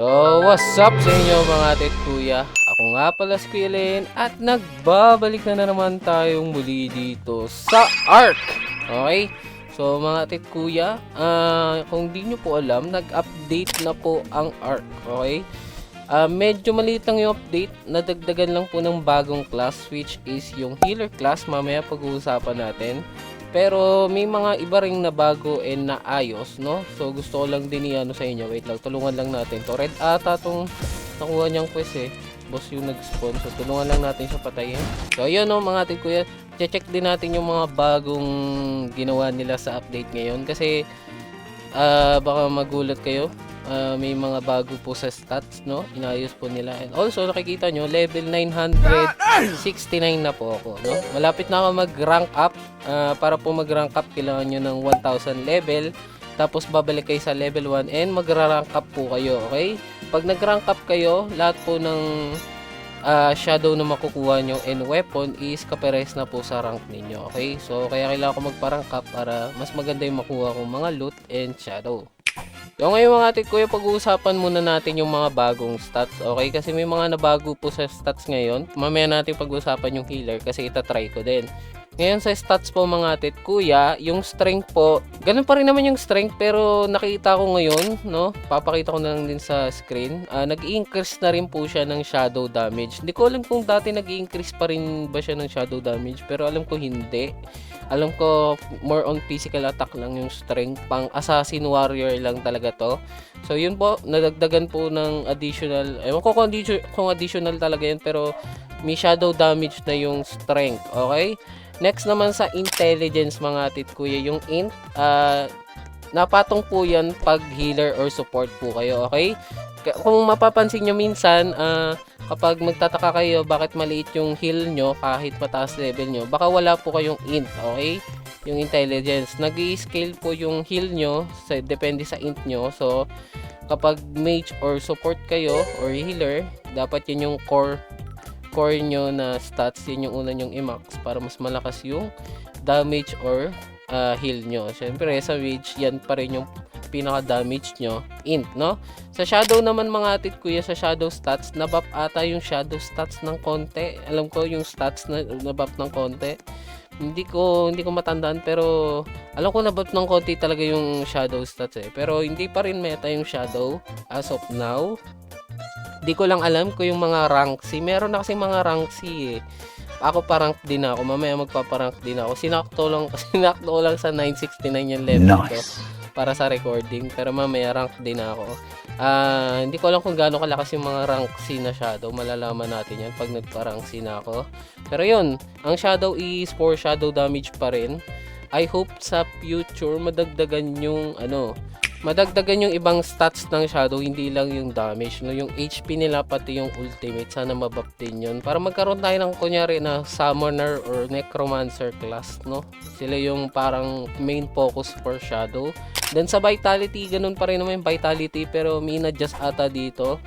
So, what's up sa inyo mga ate at kuya? Ako nga pala si Kuya Len at nagbabalik na naman tayong muli dito sa ARK. Okay? So, mga ate at kuya, kung di nyo po alam, nag-update na po ang ARK. Okay? Medyo maliit lang yung update. Nadagdagan lang po ng bagong class which is yung healer class. Mamaya pag-uusapan natin. Pero may mga iba ring na bago and naayos, no? So gusto ko lang din i-ano sa inyo. Wait lang, tulungan lang natin to. Red ata tong nakuha niyang quest eh. Boss yung nag-spawn. So tulungan lang natin siya patayin. So ayun no mga ating kuya. Check din natin yung mga bagong ginawa nila sa update ngayon. Kasi baka magulat kayo. May mga bago po sa stats, no? Inayos po nila. And also, nakikita nyo, level 969 na po ako, no? Malapit na ako mag-rank up. Para po mag-rank up, kailangan nyo ng 1000 level. Tapos, babalik kayo sa level 1 and mag-rank up po kayo, okay? Pag nag-rank up kayo, lahat po ng shadow na makukuha nyo and weapon is kapares na po sa rank ninyo, okay? So, kaya kailangan ko magpa-rank up para mas maganda yung makuha kong mga loot and shadow. So ngayon mga ate kuya, pag-uusapan muna natin yung mga bagong stats, okay? Kasi may mga nabago po sa stats ngayon. Mamaya natin pag-uusapan yung healer kasi itatry ko din. Ngayon sa stats po mga ate kuya, yung strength po, ganun pa rin naman yung strength pero nakita ko ngayon, no? Papakita ko na lang din sa screen. Nag-i-increase na rin po siya ng shadow damage. Hindi ko alam kung dati nag-i-increase pa rin ba siya ng shadow damage pero alam ko hindi. Alam ko more on physical attack lang yung strength, pang assassin warrior lang talaga to. So yun po, nadagdagan po ng additional, ewan ko kung additional talaga yan pero may shadow damage na yung strength, okay? Next naman sa intelligence mga atit kuya, yung int, napatong po yan pag healer or support po kayo, okay? Kung mapapansin nyo minsan, kapag magtataka kayo bakit maliit yung heal nyo kahit mataas level nyo, baka wala po kayong int, okay? Yung intelligence. Nag-i-scale po yung heal nyo, depende sa int nyo. So, kapag mage or support kayo or healer, dapat yun yung core nyo na stats, yun yung una nyong i-max para mas malakas yung damage or heal nyo. Siyempre, sa mage, yan pa rin yung pinaka-damage nyo, int, no? Sa shadow naman mga atit kuya, sa shadow stats, nabuff ata yung shadow stats ng konti. Alam ko yung stats na nabuff ng konti. Hindi ko matandaan pero alam ko nabuff ng konti talaga yung shadow stats eh. Pero hindi pa rin meta yung shadow as of now. Hindi ko lang alam kung yung mga rank C. Meron na kasi mga rank C eh. Ako pa-rank din ako. Mamaya magpaparank din ako. Sinakto lang sa 969 yung level ko. Nice. Para sa recording, pero mamaya rank din ako. Hindi ko alam kung gaano kalakas yung mga rank C na shadow. Malalaman natin yan pag nagpa-rank C na ako. Pero yun, ang shadow is for shadow damage pa rin. I hope sa future madagdagan yung yung ibang stats ng shadow, hindi lang yung damage, no? Yung HP nila pati yung ultimate, sana mabuff din yun para magkaroon tayo ng kunyari na summoner or necromancer class, no? Sila yung parang main focus for shadow. Then sa vitality, ganun pa rin naman yung vitality pero may na-adjust ata dito.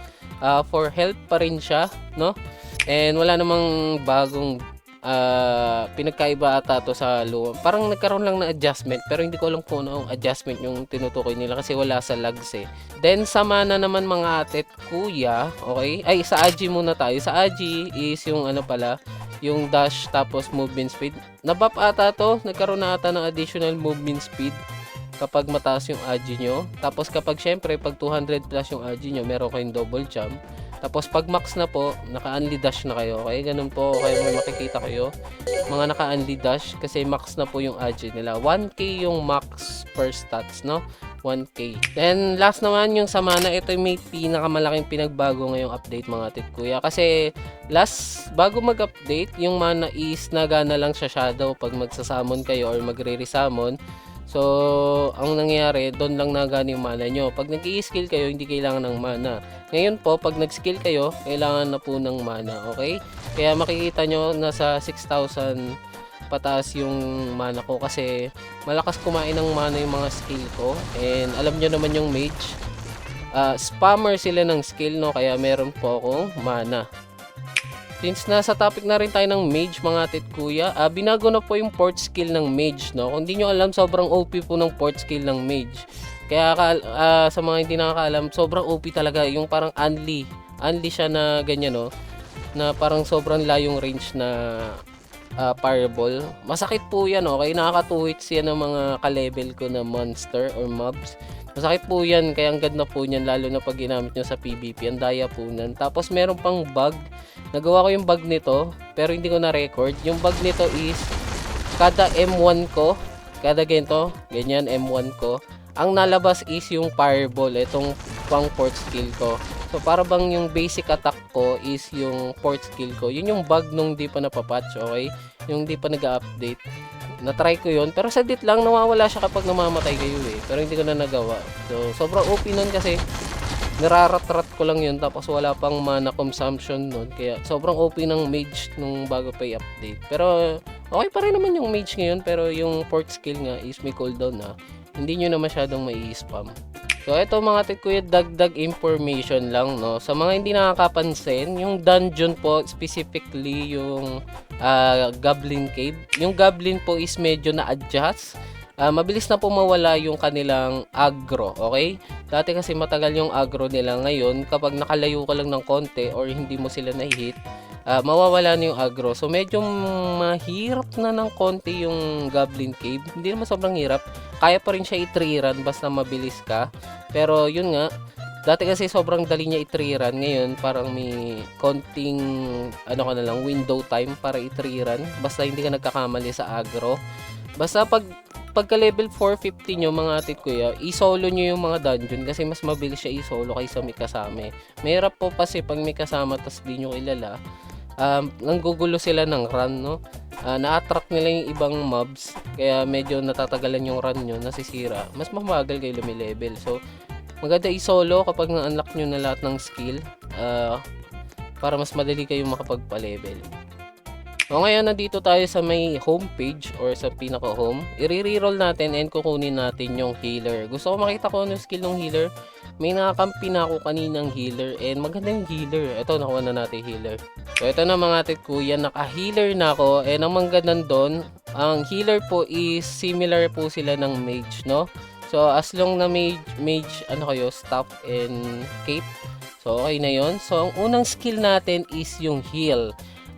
For health pa rin siya, no? And wala namang bagong pinagkaiba ata to sa luma. Parang nagkaroon lang ng adjustment pero hindi ko alam kung anong adjustment yung tinutukoy nila kasi wala sa lags eh. Then sa mana naman mga atet kuya, okay? Ay, sa Agi muna tayo. Sa Agi is yung yung dash tapos movement speed. Nabuff ata to, nagkaroon na ata ng additional movement speed kapag mataas yung Agi nyo. Tapos kapag syempre pag 200 plus yung Agi nyo, meron kayong double jump. Tapos pag max na po, naka-unli dash na kayo. Okay, ganun po kayo may makikita kayo. Mga naka-unli dash kasi max na po yung Agi nila. 1k yung max per stats, no? 1k. Then last naman yung sa mana, ito yung may pinakamalaking pinagbago ngayong update mga tit kuya. Kasi bago mag-update, yung mana is nagana lang sa shadow pag magsasamon kayo or magre-resummon. So, ang nangyayari, doon lang nagana yung mana nyo. Pag nag-i-skill kayo, hindi kailangan ng mana. Ngayon po, pag nag-skill kayo, kailangan na po ng mana, okay? Kaya makikita nyo, nasa 6,000 pataas yung mana ko kasi malakas kumain ng mana yung mga skill ko. And alam nyo naman yung mage, spammer sila ng skill, no? Kaya meron po akong mana. Since nasa topic na rin tayo ng mage mga tit kuya, binago na po yung port skill ng mage, no? Kung di nyo alam, sobrang OP po ng port skill ng mage. Kaya sa mga hindi nakakaalam, sobrang OP talaga. Yung parang Unli siya na ganyan, no? Na parang sobrang layong range na fireball. Masakit po yan, okay? Nakaka-2 hits yan ng mga ka-level ko na monster or mobs. Masakit po yan, kaya ang ganda po niyan, lalo na pag ginamit nyo sa PvP. Ang daya po nan. Tapos meron pang bug. Nagawa ko yung bug nito, pero hindi ko na-record. Yung bug nito is, kada M1 ko, kada ganyan M1 ko, ang nalabas is yung fireball, itong pang fourth skill ko. So para bang yung basic attack ko is yung fourth skill ko. Yun yung bug nung di pa napapatch, okay? Yung di pa nag-update. Na-try ko yun, pero sadit lang, nawawala siya kapag namamatay kayo eh. Pero hindi ko na nagawa. So sobrang OP nun kasi nararat-rat ko lang yun, tapos wala pang mana consumption nun. Kaya sobrang OP ng mage nung bago pa i-update. Pero okay pa rin naman yung mage ngayon, pero yung fourth skill nga is may cooldown na. Hindi nyo na masyadong mai-spam. So ito mga titkuya, dagdag information lang, no. Sa mga hindi nakakapansin, yung dungeon po specifically yung Goblin Cave. Yung Goblin po is medyo na-adjust. Mabilis na po mawala yung kanilang aggro, okay? Dati kasi matagal yung aggro nila. Ngayon, kapag nakalayo ka lang ng konti or hindi mo sila na-hit, mawawala na yung aggro. So medyo mahirap na ng konti yung Goblin Cave. Hindi naman sobrang hirap. Kaya pa rin siya i-3 run basta mabilis ka. Pero yun nga, dati kasi sobrang dali niya i-3 run. Ngayon parang may konting window time para i-3 run. Basta hindi ka nagkakamali sa aggro. Basta pagka level 450 nyo mga titkuya, i-solo nyo yung mga dungeon kasi mas mabilis siya i-solo kaysa may kasama. Mahirap po kasi pag may kasama tas di nyo kilala, nanggugulo sila ng run, no? Na-attract nila yung ibang mobs, kaya medyo natatagalan yung run nyo, nasisira. Mas mabagal kayo lumilevel. So, maganda i-solo kapag na-unlock nyo na lahat ng skill, para mas madali kayong makapagpa-level. So, ngayon nandito tayo sa may homepage or sa pinaka-home. I-reroll natin and kukunin natin yung healer. Gusto ko makita ko ano yung skill ng healer. May nakakampi na ako kaninang healer and maganda yung healer. Ito, nakuha na natin healer. So, ito na mga titkuya, naka-healer na ako. And ang maganda doon, ang healer po is similar po sila ng mage, no? So, as long na mage staff and cape. So, okay na yon. So, ang unang skill natin is yung heal.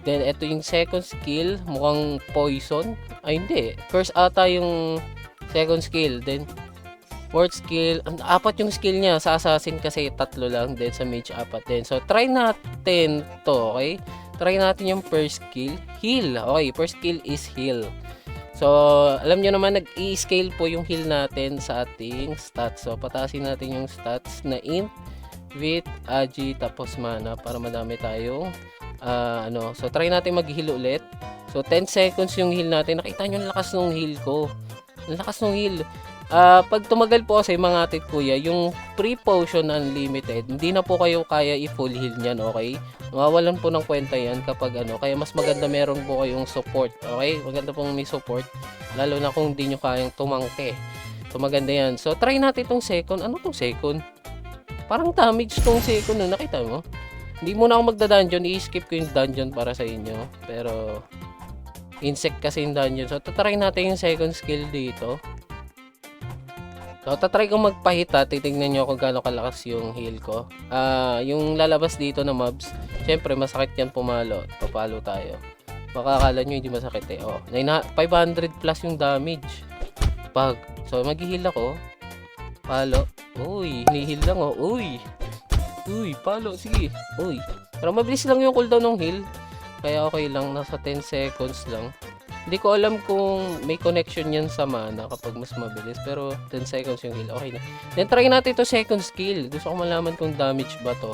Then, ito yung second skill, mukhang poison. Ay, hindi. Curse ata yung second skill. Then, fourth skill. Apat yung skill niya. Sa assassin kasi 3 lang. Then, sa mage 4 din. So, try natin to, okay? Try natin yung first skill. Heal. Okay, first skill is heal. So, alam nyo naman, nag-i-scale po yung heal natin sa ating stats. So, patasin natin yung stats na int, wit, agi, tapos mana para madami tayong so try natin mag-heal ulit. So 10 seconds yung heal natin. Nakita nyo ang lakas ng heal ko. Ang lakas ng heal. Pag tumagal po kasi mga titkuya, yung pre-potion unlimited, hindi na po kayo kaya i-full heal niyan, okay? Mawawalan po ng kwenta yan kapag kaya mas maganda meron po kayong support, okay? Maganda pong may support, lalo na kung hindi nyo kayang tumangke. So maganda yan. So try natin itong second. Ano itong second? Parang damage itong second, no? Nakita mo? Hindi muna ako magda-dungeon, i-skip ko yung dungeon para sa inyo. Pero insect kasi yung dungeon. So tatry natin yung second skill dito. So tatry ko magpahita, titingnan nyo kung gaano kalakas yung heal ko. Yung lalabas dito na mobs, syempre masakit yan pumalo. Papalo tayo. Baka akala nyo hindi masakit eh. 500 plus yung damage. So mag-heal ako. Palo. Uy, hinihil lang Uy, palo, sige. Uy. Pero mabilis lang yung cooldown ng heal. Kaya okay lang, nasa 10 seconds lang. Hindi ko alam kung may connection yan sa mana kapag mas mabilis. Pero 10 seconds yung heal, okay na. Then try natin ito second skill. Gusto ko malaman kung damage ba to.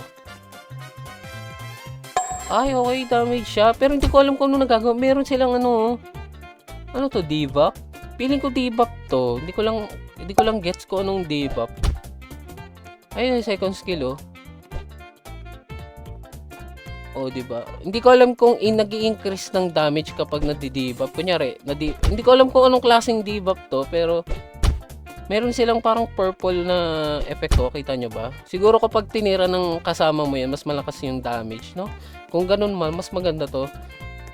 Ay, okay, damage siya. Pero hindi ko alam kung ano nagagawa. Meron silang ano to, debuff? Feeling ko debuff to. Hindi ko lang gets ko anong debuff. Ayun, second skill, diba? Hindi ko alam kung nag-i-increase ng damage kapag nadi-debuff. Kunyari, hindi ko alam kung anong klaseng debuff to, pero meron silang parang purple na effect, kita nyo ba? Siguro kapag tinira ng kasama mo yan, mas malakas yung damage, no? Kung ganun man, mas maganda to.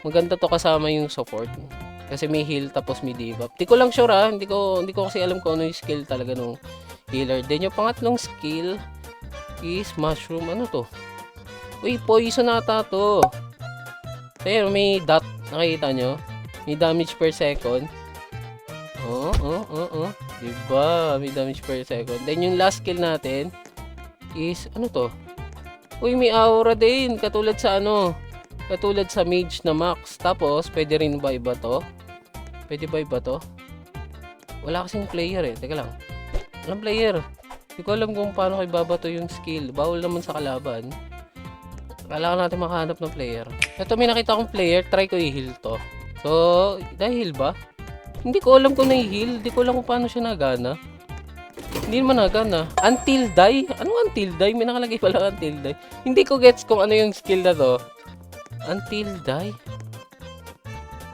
Maganda to kasama yung support. Kasi may heal tapos may debuff. Hindi ko lang sure, hindi ko kasi alam kung ano yung skill talaga nung healer. Then yung pangatlong skill is mushroom. Ano to? Uy, poison ata to. Pero may dot. Nakikita nyo? May damage per second. Diba? May damage per second. Then yung last skill natin is, ano to? Uy, may aura din. Katulad sa ano? Katulad sa mage na max. Tapos, pwede rin ba iba to? Pwede ba iba to? Wala kasing player eh. Teka lang. Walang player. Hindi ko alam kung paano kayo babato yung skill. Bawal naman sa kalaban. Kailangan natin makahanap ng player. Ito, may nakita akong player. Try ko i-heal to. So, dahil ba? Hindi ko alam kung na-heal. Hindi ko alam kung paano siya nagana. Hindi naman nagana. Until die? Anong until die? May nakalagay pala until die. Hindi ko gets kung ano yung skill na to. Until die?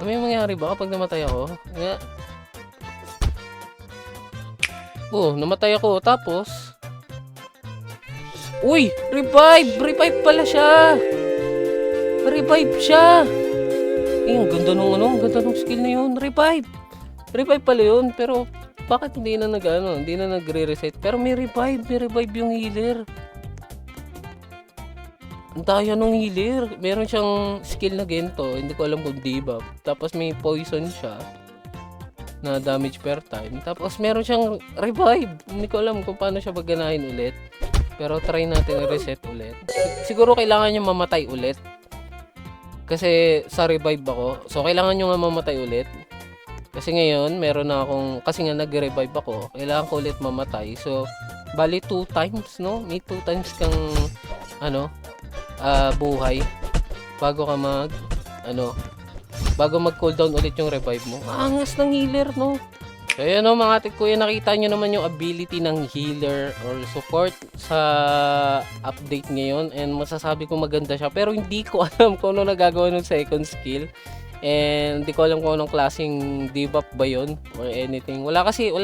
May mangyari ba kapag namatay ako? Nga. Oh, namatay ako. Tapos, uy! Revive! Revive pala siya! Revive siya! Ang ganda nung ano, ang ganda nung skill na yun. Revive! Revive pala yun, pero bakit hindi na hindi na nagre-reset? Pero may revive yung healer. Ang daya nung healer. Meron siyang skill na gento, hindi ko alam kung debuff. Tapos may poison siya na damage per time. Tapos meron siyang revive. Hindi ko alam kung paano siya gaganahin ulit. Pero try natin i-reset ulit. Siguro kailangan niya mamatay ulit. Kasi sa revive ako. So kailangan niyo nga mamatay ulit. Kasi ngayon, meron na akong, kasi nga nag-revive ako. Kailangan ko ulit mamatay. So, bali 2 times, no? May 2 times kang, buhay. Bago ka bago mag-cooldown ulit yung revive mo. Angas ng healer, no? So, yun, no, mga tikuya, nakita nyo naman yung ability ng healer or support sa update ngayon. And masasabi ko maganda siya. Pero hindi ko alam kung ano nagagawa ng second skill. And hindi ko alam kung anong klaseng debuff ba yun or anything. Wala kasi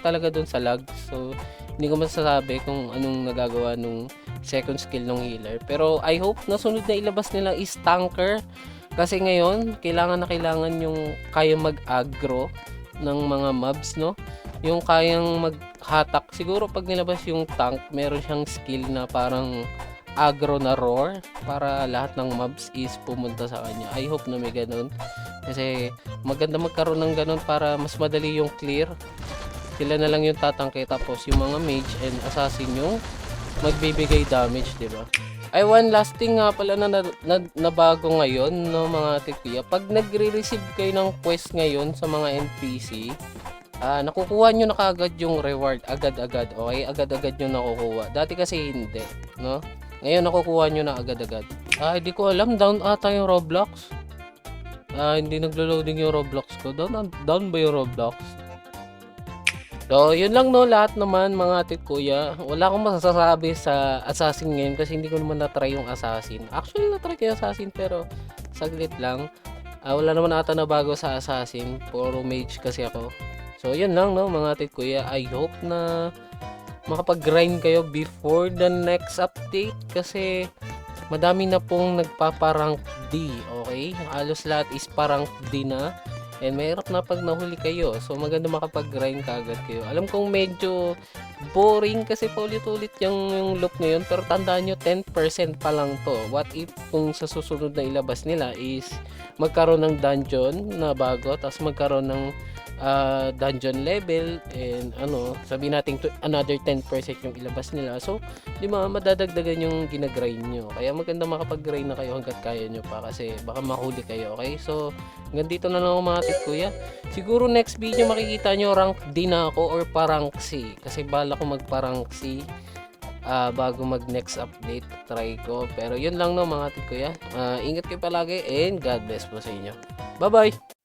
talaga dun sa lag. So, hindi ko masasabi kung anong nagagawa nung second skill ng healer. Pero I hope na sunod na ilabas nila is tanker. Kasi ngayon, kailangan yung kayang mag-aggro ng mga mobs, no? Yung kayang mag-hatak. Siguro pag nilabas yung tank, meron siyang skill na parang aggro na roar para lahat ng mobs is pumunta sa kanya. I hope na may ganun. Kasi maganda magkaroon ng ganun para mas madali yung clear. Sila na lang yung tatangke tapos yung mga mage and assassin yung magbibigay damage, di ba? Ay, one last thing nga pala na bago ngayon, no, mga tikuya. Pag nagre-receive kayo ng quest ngayon sa mga NPC, nakukuha nyo na kagad yung reward agad-agad. Okay? Agad-agad nyo nakukuha. Dati kasi hindi, no? Ngayon nakukuha nyo na agad-agad. Hindi ko alam. Down ata yung Roblox. Hindi naglo-loading yung Roblox ko. Down ba yung Roblox? So, yun lang, no. Lahat naman, mga atit kuya. Wala akong masasabi sa Assassin ngayon kasi hindi ko naman na-try yung Assassin. Actually, na-try ko yung Assassin pero saglit lang. Wala naman ata na bago sa Assassin. Puro mage kasi ako. So, yun lang, no, mga atit kuya. I hope na makapag-grind kayo before the next update kasi madami na pong nagpaparank D, okay? Halos lahat is parank D na and mahirap na pag nahuli kayo, so maganda makapag-grind kaagad kayo. Alam kong medyo boring kasi paulit-ulit yung loop ngayon, pero tandaan nyo 10% pa lang to. What if kung sa susunod na ilabas nila is magkaroon ng dungeon na bago, tapos magkaroon ng dungeon level and sabihin natin another 10% yung ilabas nila. So, di ba, madadagdagan yung ginagrind nyo. Kaya maganda makapag-grind na kayo hanggat kaya nyo pa kasi baka mahuli kayo, okay? So, hanggang dito na lang ako mga tip kuya. Siguro next video makikita nyo rank D na ako or parang C. Kasi bala ko magparang C bago mag next update. Try ko. Pero yun lang, no, mga tip kuya. Ingat kayo palagi and God bless po sa inyo. Bye-bye!